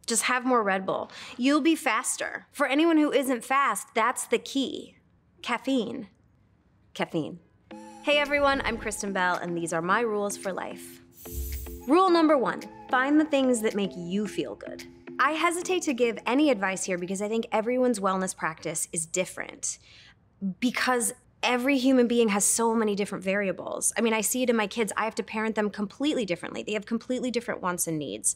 Just have more Red Bull. You'll be faster. For anyone who isn't fast, that's the key. Caffeine. Caffeine. Hey everyone, I'm Kristen Bell, and these are my rules for life. Rule number 1, find the things that make you feel good. I hesitate to give any advice here because I think everyone's wellness practice is different. Because every human being has so many different variables. I mean, I see it in my kids. I have to parent them completely differently. They have completely different wants and needs.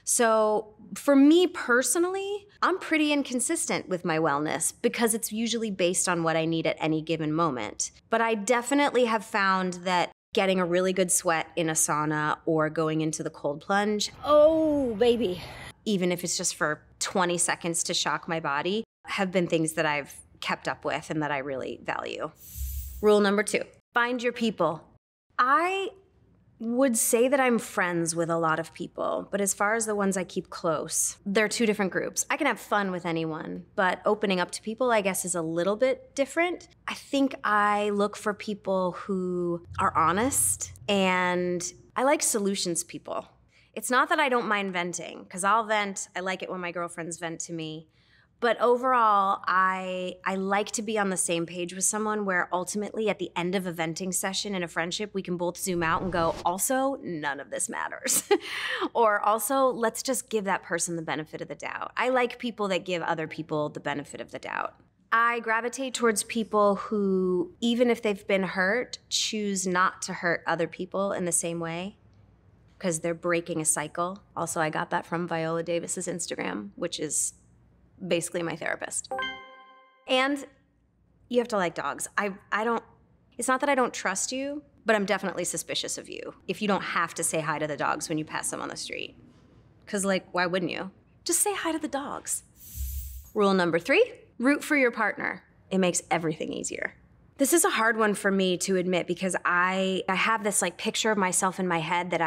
So for me personally, I'm pretty inconsistent with my wellness because it's usually based on what I need at any given moment. But I definitely have found that getting a really good sweat in a sauna or going into the cold plunge, oh baby, even if it's just for 20 seconds to shock my body, have been things that I've kept up with and that I really value. Rule number 2, find your people. I would say that I'm friends with a lot of people, but as far as the ones I keep close, they're 2 different groups. I can have fun with anyone, but opening up to people, I guess, is a little bit different. I think I look for people who are honest, and I like solutions people. It's not that I don't mind venting, because I'll vent. I like it when my girlfriends vent to me. But overall, I like to be on the same page with someone where ultimately at the end of a venting session in a friendship, we can both zoom out and go, also, none of this matters. Or also, let's just give that person the benefit of the doubt. I like people that give other people the benefit of the doubt. I gravitate towards people who, even if they've been hurt, choose not to hurt other people in the same way because they're breaking a cycle. Also, I got that from Viola Davis's Instagram, which is basically my therapist. And you have to like dogs. It's not that I don't trust you, but I'm definitely suspicious of you if you don't have to say hi to the dogs when you pass them on the street. Because, like, why wouldn't you? Just say hi to the dogs. Rule number 3, root for your partner. It makes everything easier. This is a hard one for me to admit because I have this like picture of myself in my head that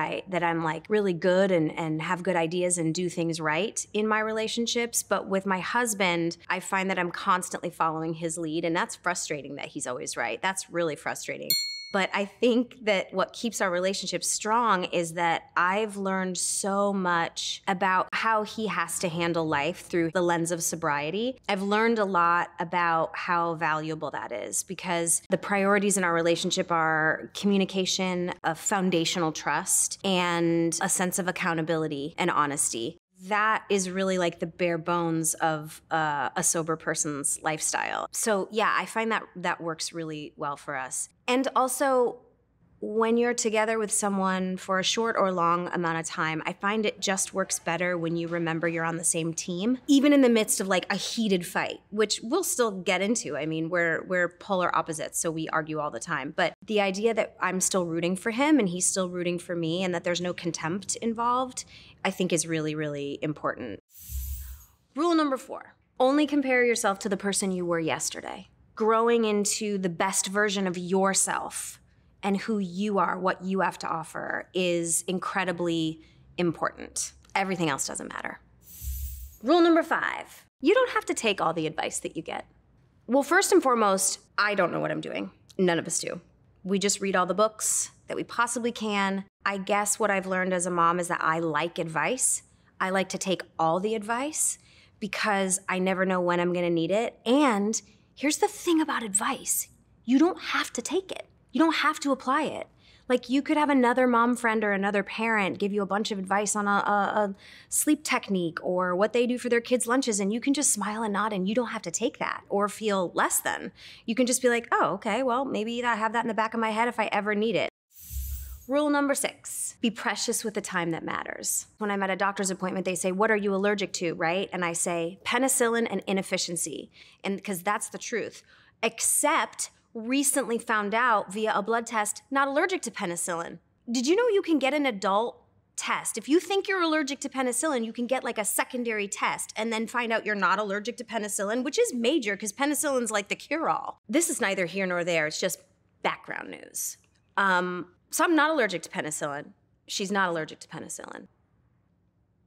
I'm like really good and have good ideas and do things right in my relationships. But with my husband, I find that I'm constantly following his lead, and that's frustrating that he's always right. That's really frustrating. But I think that what keeps our relationship strong is that I've learned so much about how he has to handle life through the lens of sobriety. I've learned a lot about how valuable that is because the priorities in our relationship are communication, a foundational trust, and a sense of accountability and honesty. That is really like the bare bones of a sober person's lifestyle. So yeah, I find that works really well for us. And also, when you're together with someone for a short or long amount of time, I find it just works better when you remember you're on the same team, even in the midst of like a heated fight, which we'll still get into. I mean, we're polar opposites, so we argue all the time. But the idea that I'm still rooting for him and he's still rooting for me and that there's no contempt involved, I think is really, really important. Rule number 4, only compare yourself to the person you were yesterday. Growing into the best version of yourself and who you are, what you have to offer, is incredibly important. Everything else doesn't matter. Rule number 5, you don't have to take all the advice that you get. Well, first and foremost, I don't know what I'm doing. None of us do. We just read all the books that we possibly can. I guess what I've learned as a mom is that I like advice. I like to take all the advice because I never know when I'm gonna need it. And here's the thing about advice. You don't have to take it. You don't have to apply it. Like you could have another mom friend or another parent give you a bunch of advice on a sleep technique or what they do for their kids' lunches, and you can just smile and nod and you don't have to take that or feel less than. You can just be like, oh, okay, well, maybe I have that in the back of my head if I ever need it. Rule number 6, be precious with the time that matters. When I'm at a doctor's appointment, they say, what are you allergic to, right? And I say, penicillin and inefficiency, and because that's the truth. Except recently found out via a blood test, not allergic to penicillin. Did you know you can get an adult test? If you think you're allergic to penicillin, you can get like a secondary test and then find out you're not allergic to penicillin, which is major because penicillin's like the cure-all. This is neither here nor there. It's just background news. So I'm not allergic to penicillin. She's not allergic to penicillin.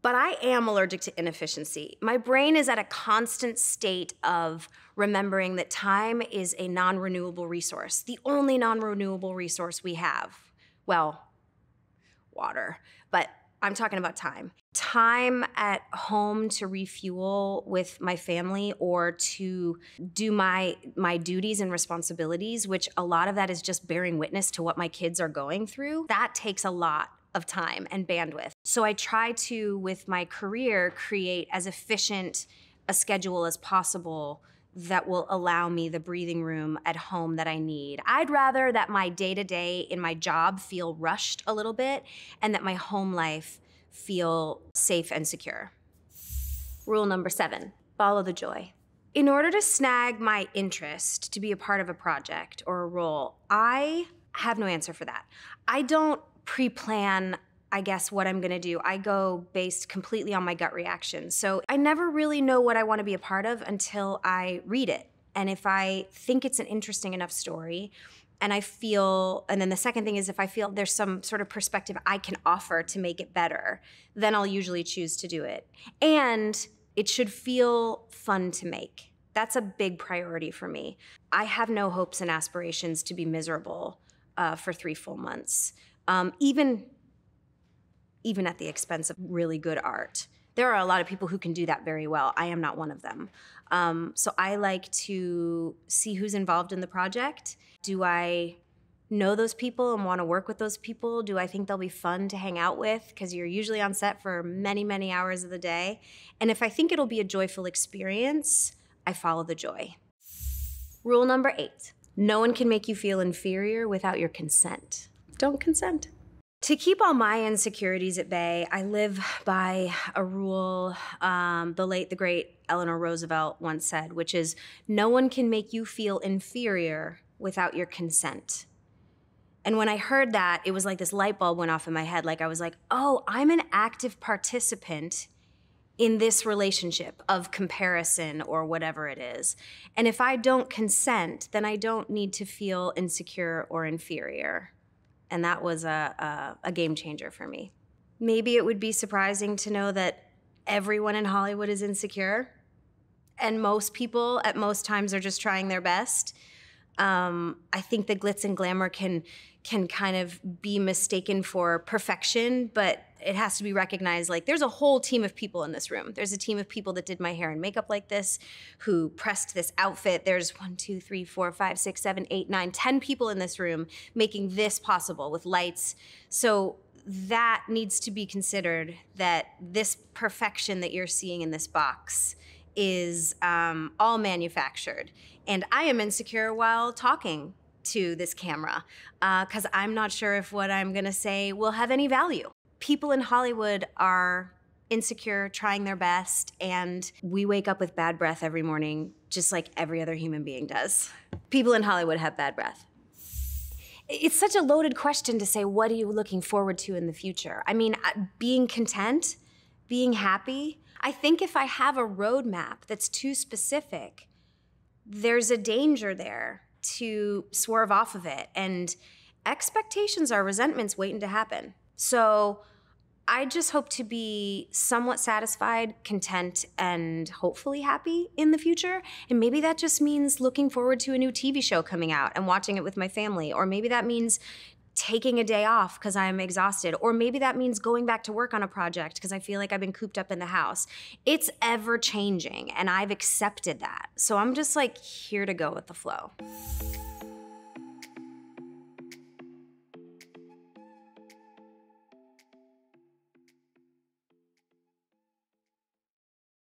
But I am allergic to inefficiency. My brain is at a constant state of remembering that time is a non-renewable resource, the only non-renewable resource we have. Well, water, but I'm talking about time. Time at home to refuel with my family or to do my duties and responsibilities, which a lot of that is just bearing witness to what my kids are going through. That takes a lot of time and bandwidth. So I try to, with my career, create as efficient a schedule as possible that will allow me the breathing room at home that I need. I'd rather that my day-to-day in my job feel rushed a little bit and that my home life feel safe and secure. Rule number 7, follow the joy. In order to snag my interest to be a part of a project or a role, I have no answer for that. I don't pre-plan, I guess, what I'm gonna do. I go based completely on my gut reaction. So I never really know what I wanna be a part of until I read it. And if I think it's an interesting enough story, and then the second thing is if I feel there's some sort of perspective I can offer to make it better, then I'll usually choose to do it. And it should feel fun to make. That's a big priority for me. I have no hopes and aspirations to be miserable for 3 full months, even at the expense of really good art. There are a lot of people who can do that very well. I am not one of them. So I like to see who's involved in the project. Do I know those people and want to work with those people? Do I think they'll be fun to hang out with? Because you're usually on set for many, many hours of the day. And if I think it'll be a joyful experience, I follow the joy. Rule number 8, no one can make you feel inferior without your consent. Don't consent. To keep all my insecurities at bay, I live by a rule the late, the great Eleanor Roosevelt once said, which is, no one can make you feel inferior without your consent. And when I heard that, it was like this light bulb went off in my head. Like I was like, oh, I'm an active participant in this relationship of comparison or whatever it is. And if I don't consent, then I don't need to feel insecure or inferior. And that was a game changer for me. Maybe it would be surprising to know that everyone in Hollywood is insecure, and most people at most times are just trying their best. I think the glitz and glamour can kind of be mistaken for perfection, but it has to be recognized, like there's a whole team of people in this room. There's a team of people that did my hair and makeup like this, who pressed this outfit. There's 1, 2, 3, 4, 5, 6, 7, 8, 9, 10 people in this room making this possible with lights. So that needs to be considered, that this perfection that you're seeing in this box is all manufactured. And I am insecure while talking to this camera because I'm not sure if what I'm gonna say will have any value. People in Hollywood are insecure, trying their best, and we wake up with bad breath every morning, just like every other human being does. People in Hollywood have bad breath. It's such a loaded question to say, what are you looking forward to in the future? I mean, being content, being happy. I think if I have a roadmap that's too specific, there's a danger there to swerve off of it. And expectations are resentments waiting to happen. So I just hope to be somewhat satisfied, content, and hopefully happy in the future. And maybe that just means looking forward to a new TV show coming out and watching it with my family. Or maybe that means taking a day off because I'm exhausted. Or maybe that means going back to work on a project because I feel like I've been cooped up in the house. It's ever changing, and I've accepted that. So I'm just like here to go with the flow.